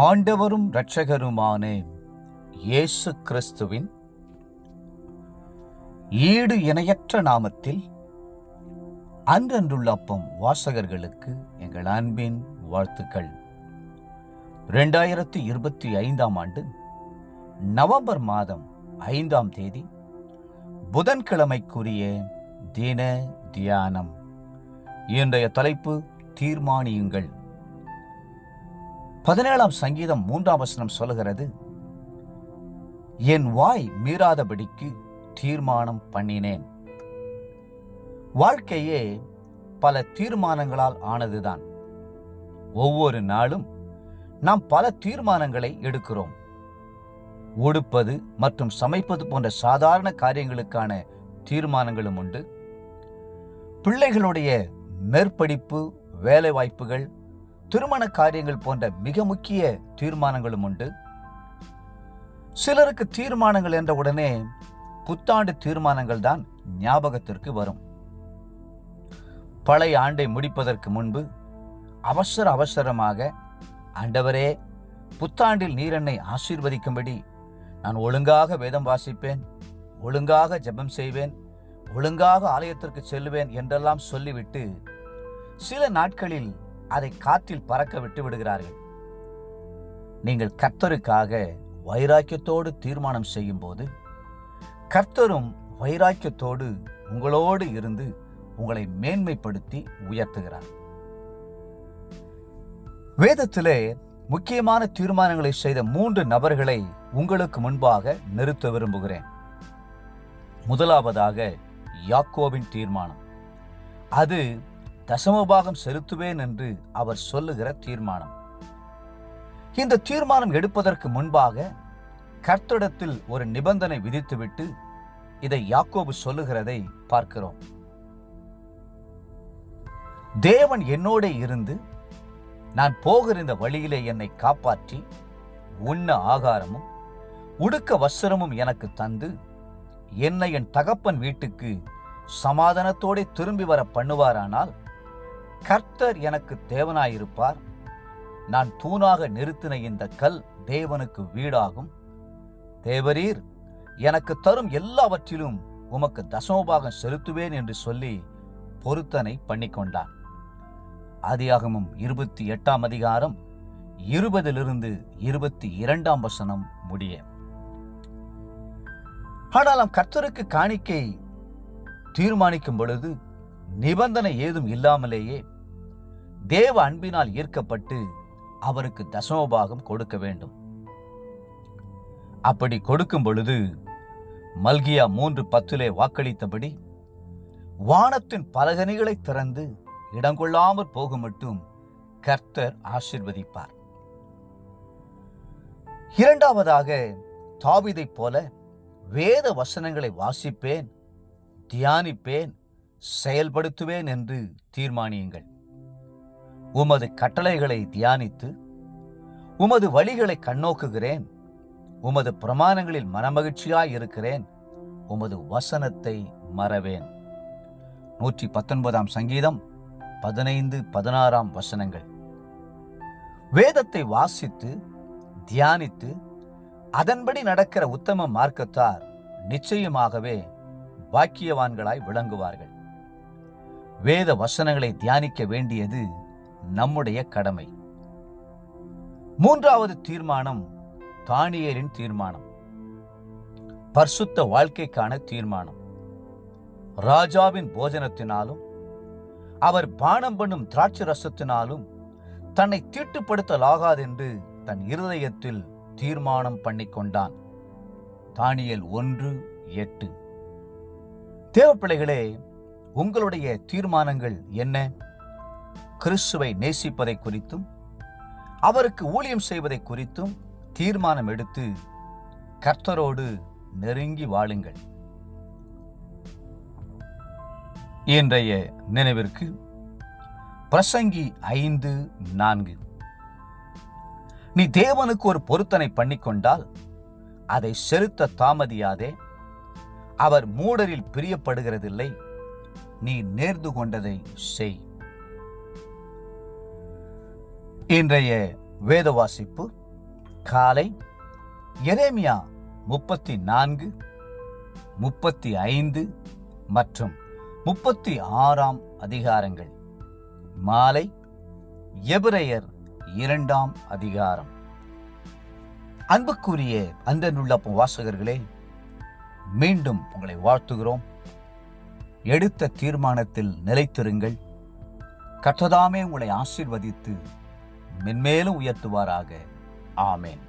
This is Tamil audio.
ஆண்டவரும் இரட்சகருமான இயேசு கிறிஸ்துவின் ஈடு இணையற்ற நாமத்தில் அன்றன்றுள்ள அப்பம் வாசகர்களுக்கு எங்கள் அன்பின் வாழ்த்துக்கள். 2025 ஆண்டு நவம்பர் மாதம் 5ஆம் தேதி புதன்கிழமைக்குரிய தின தியானம். இன்றைய தலைப்பு தீர்மானியுங்கள். 17ஆம் சங்கீதம் 3ஆம் வசனம் சொல்லுகிறது, என் வாய் மீறாதபடிக்கு தீர்மானம் பண்ணினேன். வாழ்க்கையே பல தீர்மானங்களால் ஆனதுதான். ஒவ்வொரு நாளும் நாம் பல தீர்மானங்களை எடுக்கிறோம். உடுப்பது மற்றும் சமைப்பது போன்ற சாதாரண காரியங்களுக்கான தீர்மானங்களும் உண்டு. பிள்ளைகளுடைய மேற்படிப்பு, வேலை வாய்ப்புகள், திருமண காரியங்கள் போன்ற மிக முக்கிய தீர்மானங்களும் உண்டு. சிலருக்கு தீர்மானங்கள் என்ற உடனே புத்தாண்டு தீர்மானங்கள் தான் ஞாபகத்திற்கு வரும். பழைய ஆண்டை முடிப்பதற்கு முன்பு அவசரமாக, ஆண்டவரே, புத்தாண்டில் நீர் என்னை ஆசீர்வதிக்கும்படி நான் ஒழுங்காக வேதம் வாசிப்பேன், ஒழுங்காக ஜெபம் செய்வேன், ஒழுங்காக ஆலயத்திற்கு செல்லுவேன் என்றெல்லாம் சொல்லிவிட்டு சில நாட்களில் அதை காற்றில் பறக்க விட்டு விடுகிறார்கள். நீங்கள் கர்த்தருக்காக வைராக்கியத்தோடு தீர்மானம் செய்யும் போது கர்த்தரும் வைராக்கியத்தோடு உங்களோடு இருந்து உங்களை மேன்மைப்படுத்தி உயர்த்துகிறார். வேதத்திலே முக்கியமான தீர்மானங்களை செய்த 3 நபர்களை உங்களுக்கு முன்பாக நிறுத்த விரும்புகிறேன். முதலாவதாக யாக்கோபின் தீர்மானம். அது தசமபாகம் செலுத்துவேன் என்று அவர் சொல்லுகிற தீர்மானம். இந்த தீர்மானம் எடுப்பதற்கு முன்பாக கர்த்தரிடத்தில் ஒரு நிபந்தனை விதித்துவிட்டு இதை யாக்கோபு சொல்லுகிறதை பார்க்கிறோம். தேவன் என்னோட இருந்து நான் போகிற இந்த வழியிலே என்னை காப்பாற்றி உண்ண ஆகாரமும் உடுக்க வஸ்திரமும் எனக்கு தந்து என்னை என் தகப்பன் வீட்டுக்கு சமாதானத்தோடு திரும்பி வர பண்ணுவாரானால் கர்த்தர் எனக்கு தேவனாயிருப்பார். நான் தூணாக நிறுத்தின இந்த கல் தேவனுக்கு வீடாகும். தேவரீர் எனக்கு தரும் எல்லாவற்றிலும் உமக்கு தசமபாகம் செலுத்துவேன் என்று சொல்லி பொருத்தனை பண்ணிக்கொண்டான். ஆதியாகமம் 28ஆம் அதிகாரம் 20 22ஆம் வசனம் முடிய. ஆனாலும் கர்த்தருக்கு காணிக்கை தீர்மானிக்கும் பொழுது நிபந்தனை ஏதும் இல்லாமலேயே தேவ அன்பினால் ஈர்க்கப்பட்டு அவருக்கு தசமபாகம் கொடுக்க வேண்டும். அப்படி கொடுக்கும் பொழுது மல்கியா 3:10 வாக்களித்தபடி வானத்தின் பலகணிகளை திறந்து இடங்கொள்ளாமற் போகும் மட்டும் கர்த்தர் ஆசீர்வதிப்பார். இரண்டாவதாக தாவீதைப் போல வேத வசனங்களை வாசிப்பேன், தியானிப்பேன், செயல்படுத்துவேன் என்று தீர்மானியுங்கள். உமது கட்டளைகளை தியானித்து உமது வழிகளை கண்ணோக்குகிறேன், உமது பிரமாணங்களில் மனமகிழ்ச்சியாய் இருக்கிறேன், உமது வசனத்தை மறவேன். 119ஆம் சங்கீதம் 15-16ஆம் வசனங்கள். வேதத்தை வாசித்து தியானித்து அதன்படி நடக்கிற உத்தம மார்க்கத்தார் நிச்சயமாகவே பாக்கியவான்களாய் விளங்குவார்கள். வேத வசனங்களை தியானிக்க வேண்டியது நம்முடைய கடமை. 3வது தீர்மானம் தானியேலின் தீர்மானம். பரிசுத்த வாழ்க்கைக்கான தீர்மானம். ராஜாவின் போஜனத்தினாலும் அவர் பானம் பண்ணும் திராட்சை ரசத்தினாலும் தன்னை தீட்டுப்படுத்தலாகாதென்று தன் இருதயத்தில் தீர்மானம் பண்ணிக்கொண்டான். தானியேல் 1:8. தேவப்பிள்ளைகளே, உங்களுடைய தீர்மானங்கள் என்ன? கிறிஸ்துவை நேசிப்பதை குறித்தும் அவருக்கு ஊழியம் செய்வதை குறித்தும் தீர்மானம் எடுத்து கர்த்தரோடு நெருங்கி வாழுங்கள். இன்றைய நினைவிற்கு பிரசங்கி 5:4. நீ தேவனுக்கு ஒரு பொருத்தனை பண்ணிக்கொண்டால் அதை செலுத்த தாமதியாதே. அவர் மூடரில் பிரியப்படுகிறதில்லை. நீ நேர்ந்து கொண்டதை செய். இன்றைய வேத வாசிப்பு காலை எரேமியா 34, 35 மற்றும் 36 அதிகாரங்கள். மாலை எபிரெயர் 2 அதிகாரம். அன்புக்குரிய அன்புள்ள வாசகர்களே, மீண்டும் உங்களை வாழ்த்துகிறோம். எடுத்த தீர்மானத்தில் நிலைத்திருங்கள். கர்த்தர் தாமே உங்களை ஆசீர்வதித்து மென்மேலும் உயர்த்துவாராக. ஆமென்.